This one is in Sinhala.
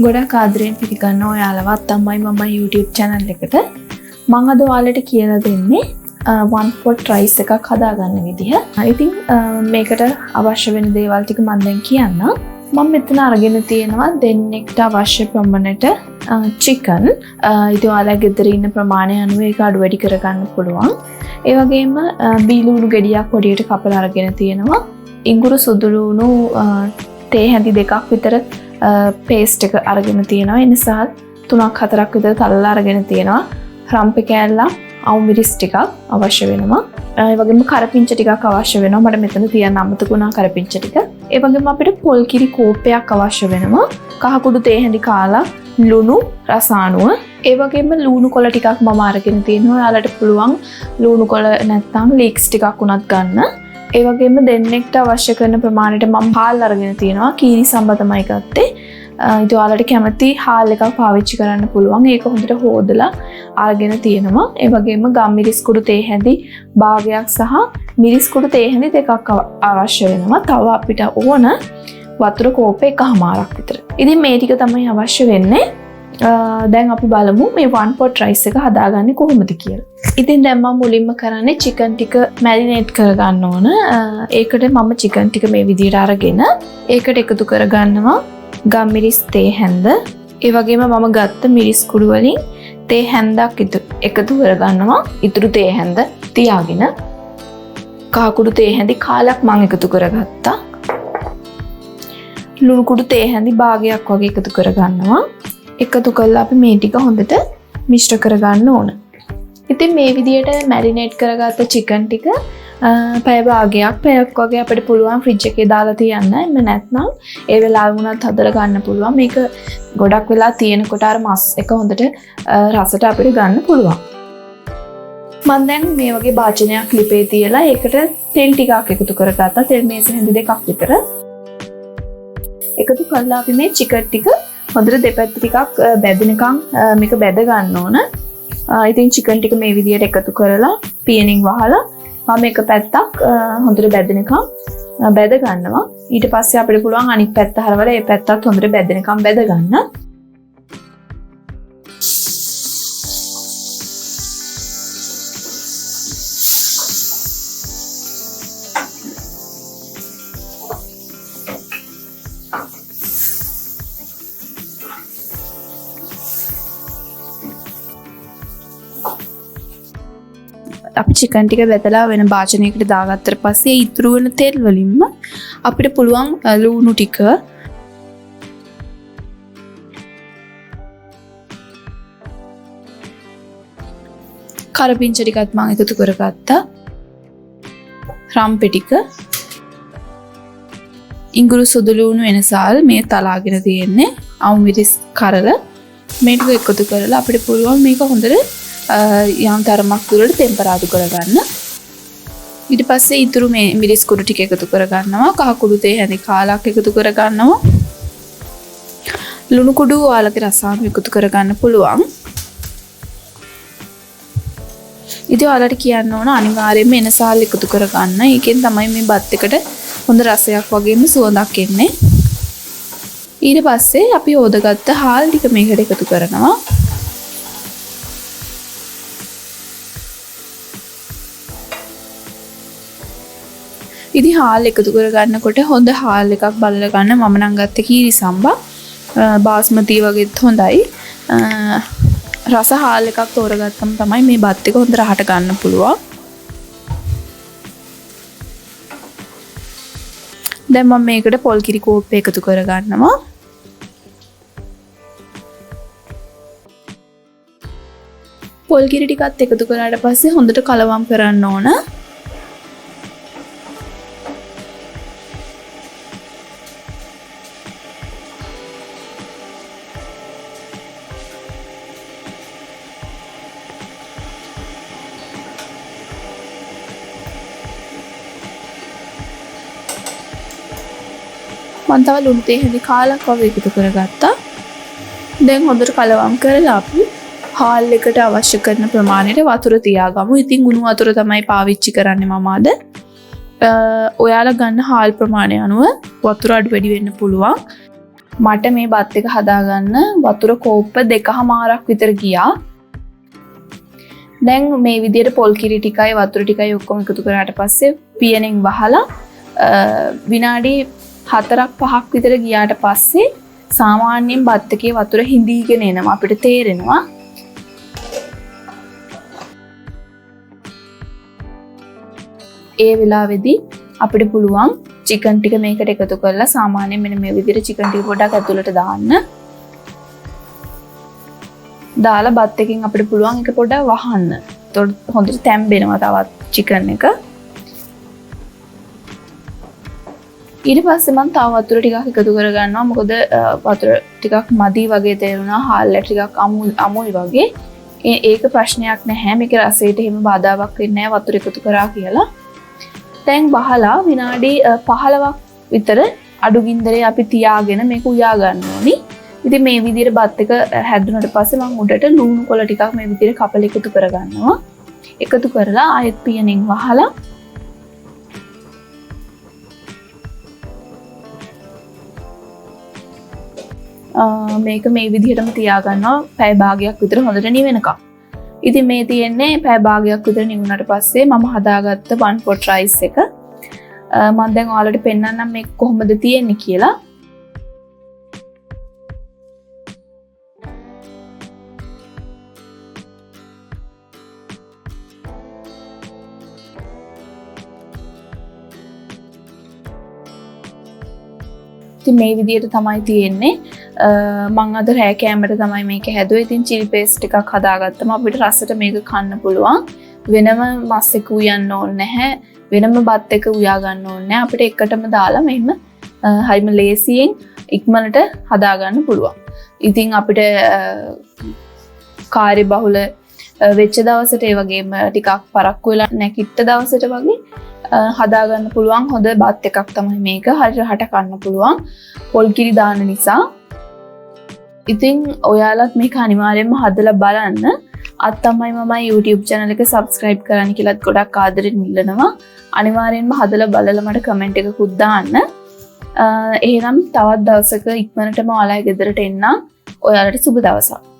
ගොඩක් ආදරෙන් පිළිගන්නවා ඔයාලව අත්තම්මයි මමයි YouTube channel එකට. මම අද ඔයාලට කියලා දෙන්නේ one pot rice එකක් හදාගන්න විදිහ. ඉතින් මේකට අවශ්‍ය වෙන දේවල් ටික මම දැන් කියන්නම්. මම මෙතන අරගෙන තියෙනවා දෙන්නෙක්ට අවශ්‍ය ප්‍රමාණයට chicken. ඉතින් ඔයාලා ගෙදර ඉන්න ප්‍රමාණය අනුව ඒක අඩු වැඩි කරගන්න පුළුවන්. ඒ වගේම බීලුණු ගෙඩියක් පොඩියට කපලා අරගෙන තියෙනවා. ඉඟුරු සුදුලුණු තේ හැඳි දෙකක් විතර පේස්ට් එක අරගෙන තියෙනවා. ඒ නිසා 3-4ක් විතර තලලා අරගෙන තියෙනවා. රම්පෙ කෑල්ලක්, අවු මිරිස් ටිකක් අවශ්‍ය වෙනවා. ඒ වගේම කරපිංච ටිකක් අවශ්‍ය වෙනවා. මට මෙතන තියන්න අමතක වුණා කරපිංච ටික. ඒ වගේම අපිට පොල් කිරි කෝප්පයක් අවශ්‍ය වෙනවා. කහ කුඩු තේ හැඳි කාලා, ලුණු, රසායනුව. ඒ වගේම ලුණු කොළ ටිකක් මම අරගෙන තියෙනවා. ඔයාලට පුළුවන් ලුණු කොළ නැත්නම් ලීක්ස් ටිකක් උනත් ගන්න. ඒ වගේම දෙන්නෙක්ට අවශ්‍ය කරන ප්‍රමාණයට මම හාල් අරගෙන තියෙනවා. කීරි සම්බ තමයි ගත්තේ. ඉතින් ඔයාලට කැමති හාල් එකක් පාවිච්චි කරන්න පුළුවන්. ඒක හොඳට හොදලා අරගෙන තියෙනවා. ඒ වගේම ගම් මිරිස් කුඩු තේ හැඳි භාගයක් සහ මිරිස් කුඩු තේ හැඳි දෙකක් අවශ්‍ය වෙනවා. තව අපිට ඕන වතුර කෝප එකමාරක් විතර. ඉතින් මේ ටික තමයි අවශ්‍ය වෙන්නේ. දැන් අපි බලමු මේ one pot rice එක හදාගන්නේ කොහොමද කියලා. ඉතින් දැන් මම මුලින්ම කරන්නේ chicken ටික marinate කරගන්න ඕන. ඒකට මම chicken ටික මේ විදිහට අරගෙන ඒකට එකතු කරගන්නවා ගම් මිරිස් තේ හැඳ. ඒ වගේම මම ගත්ත මිරිස් කුඩු වලින් තේ හැඳක් එකතු කරගන්නවා. ඉතුරු තේ හැඳ තියාගෙන කහ කුඩු තේ හැඳි කාලක් මම එකතු කරගත්තා. ලුණු කුඩු තේ හැඳි භාගයක් වගේ එකතු කරගන්නවා. එකතු කරලා අපි මේ ටික හොඳට මිශ්‍ර කරගන්න ඕන. ඉතින් මේ විදිහට මැරිනේට් කරගත්ත chicken ටික පැය භාගයක් පැයක් වගේ අපිට පුළුවන් ෆ්‍රිජ් එකේ දාලා තියන්න. එන්න නැත්නම් ඒ වෙලාවෙ වුණත් හදලා ගන්න පුළුවන්. මේක ගොඩක් වෙලා තියෙනකොට අර මස් එක හොඳට රසට අපිට ගන්න පුළුවන්. මම දැන් මේ වගේ භාජනයක් ලිපේ තියලා ඒකට තෙල් ටිකක් එකතු කරගත්තා. තෙල් මේස හැඳි දෙකක් විතර. එකතු කරලා අපි මේ chicken ටික හොඳට දෙපැත්ත ටිකක් බැදෙනකම් මේක බැද ගන්න ඕන. ඉතින් chicken ටික මේ විදිහට එකතු කරලා පියනින් වහලා මම එක පැත්තක් හොඳට බැදෙනකම් බැද ගන්නවා. ඊට පස්සේ අපිට පුළුවන් අනිත් පැත්ත හරවලා ඒ පැත්තත් හොඳට බැදෙනකම් බැද ගන්න. අපි chicken ටික බෙදලා වෙන භාජනයකට දාගත්තට පස්සේ ඉතුරු වෙන තෙල් වලින්ම අපිට පුළුවන් ලුණු ටික කරපිංච ටිකත් මම එකතු කරගත්තා. රම්පෙ ටික ඉඟුරු සුදු ලුණු වෙනසාල් මේ තලාගෙන තියෙන්නේ. අවු මිරිස් කරල මේ ටික එකතු කරලා අපිට පුළුවන් මේක හොඳට යම් තරමක් දුරට ටෙම්පරාදු කරගන්න. ඊට පස්සේ ඉතුරු මේ මිරිස් කුඩු ටික එකතු කරගන්නවා. කහ කුඩු තේ හැඳි කාලක් එකතු කරගන්නවා. ලුණු කුඩු ඔයාලගේ රසායන එකතු කරගන්න පුළුවන්. ඉතින් ඔයාලට කියන්න ඕන අනිවාර්යයෙන්ම එනසාල් එකතු කරගන්න. ඒකෙන් තමයි මේ බත් එකට හොඳ රසයක් වගේම සුවඳක් එන්නේ. ඊට පස්සේ අපි හොදගත්ත හාල් ටික මේකට එකතු කරනවා. ඉතින් හාල් එකතු කරගන්නකොට හොඳ හාල් එකක් බලලා ගන්න. මම නම් ගත්තේ කීරි සම්බා. බාස්මති වගේත් හොඳයි. රස හාල් එකක් තෝරගත්තම තමයි මේ බත් එක හොඳ රහට ගන්න පුළුවන්. දැන් මම මේකට පොල් කිරි කෝප්පය එකතු කරගන්නවා. පොල් කිරි ටිකත් එකතු කරාට පස්සේ හොඳට කලවම් කරන්න ඕන. මම තව ලුණු තේ හැඳි කාලක් වගේ එකතු කරගත්තා. දැන් හොඳට කලවම් කරලා අපි හාල් එකට අවශ්‍ය කරන ප්‍රමාණයට වතුර තියාගමු. ඉතින් උණු වතුර තමයි පාවිච්චි කරන්නේ මම අද. ඔයාලා ගන්න හාල් ප්‍රමාණය අනුව වතුර අඩු වැඩි වෙන්න පුළුවන්. මට මේ බත් එක හදාගන්න වතුර කෝප්ප 2.5ක් විතර ගියා. දැන් මේ විදිහට පොල් කිරි ටිකයි වතුර ටිකයි ඔක්කොම එකතු කරාට පස්සේ පියනෙන් වහලා විනාඩි 4-5ක් විතර ගියාට පස්සේ සාමාන්‍යයෙන් බත් එකේ වතුර හිඳීගෙන එනවා අපිට තේරෙනවා. ඒ වෙලාවේදී අපිට පුළුවන් චිකන් ටික මේකට එකතු කරලා සාමාන්‍යයෙන් මෙන්න මේ විදිහට චිකන් ටික පොඩ්ඩක් ඇතුළට දාන්න. දාලා බත් එකකින් අපිට පුළුවන් ඒක පොඩ්ඩක් වහන්න. එතකොට හොඳට තැම්බෙනවා තවත් චිකන් එක. ඊට පස්සේ මම තව වතුර ටිකක් එකතු කරගන්නවා. මොකද වතුර ටිකක් මදි වගේ තේරුණා. හාල්ල ටිකක් අමුයි වගේ. ඒක ප්‍රශ්නයක් නැහැ. මේකේ රසයට එහෙම බාධාවක් වෙන්නේ නැහැ වතුර එකතු කරා කියලා. දැන් බහලා විනාඩි 15ක් විතර අඩු ගින්දරේ අපි තියාගෙන මේක උයා ගන්න ඕනි. ඉතින් මේ විදිහට බත් එක හැදුනට පස්සේ මම උඩට ලුණු කොළ ටිකක් මේ විදිහට කපල එකතු කරගන්නවා. එකතු කරලා ආයෙත් පියනෙන් වහලා මේක මේ විදිහටම තියාගන්නවා පැය භාගයක් විතර හොඳට නිවෙනකම්. ඉතින් මේ තියෙන්නේ පැය භාගයක් විතර නිවුණාට පස්සේ මම හදාගත්ත 1 pot rice එක. මම දැන් ඔයාලට පෙන්නන්නම් මේක කොහොමද තියෙන්නේ කියලා. ඉතින් මේ විදිහට තමයි තියෙන්නේ. මම අද රෑ කෑමට තමයි මේක හැදුවේ. ඉතින් chili paste ටිකක් හදාගත්තම අපිට රසට මේක කන්න පුළුවන්. වෙනම මස් එක උයන්න ඕනේ නැහැ. වෙනම බත් එක උයා ගන්න ඕනේ නැහැ. අපිට එකටම දාලා මෙහෙම හරිම ලේසියෙන් ඉක්මනට හදාගන්න පුළුවන්. ඉතින් අපිට කාර්යබහුල වෙච්ච දවසට ඒ වගේම ටිකක් පරක්කු වෙලා නැකිට දවසට වගේ හදාගන්න පුළුවන් හොඳ බත් එකක් තමයි මේක. හරියට රහට කන්න පුළුවන් පොල් කිරි දාන නිසා. ඉතින් ඔයාලත් මේක අනිවාර්යයෙන්ම හදලා බලන්න. අත්තම්මයි මමයි YouTube channel එක subscribe කරන්න කියලාත් ගොඩක් ආදරෙන් ඉල්ලනවා. අනිවාර්යයෙන්ම හදලා බලලා මට comment එකකුත් දාන්න. එහෙනම් තවත් දවසක ඉක්මනටම ඔයාලගේ ගෙදරට එන්න. ඔයාලට සුබ දවසක්.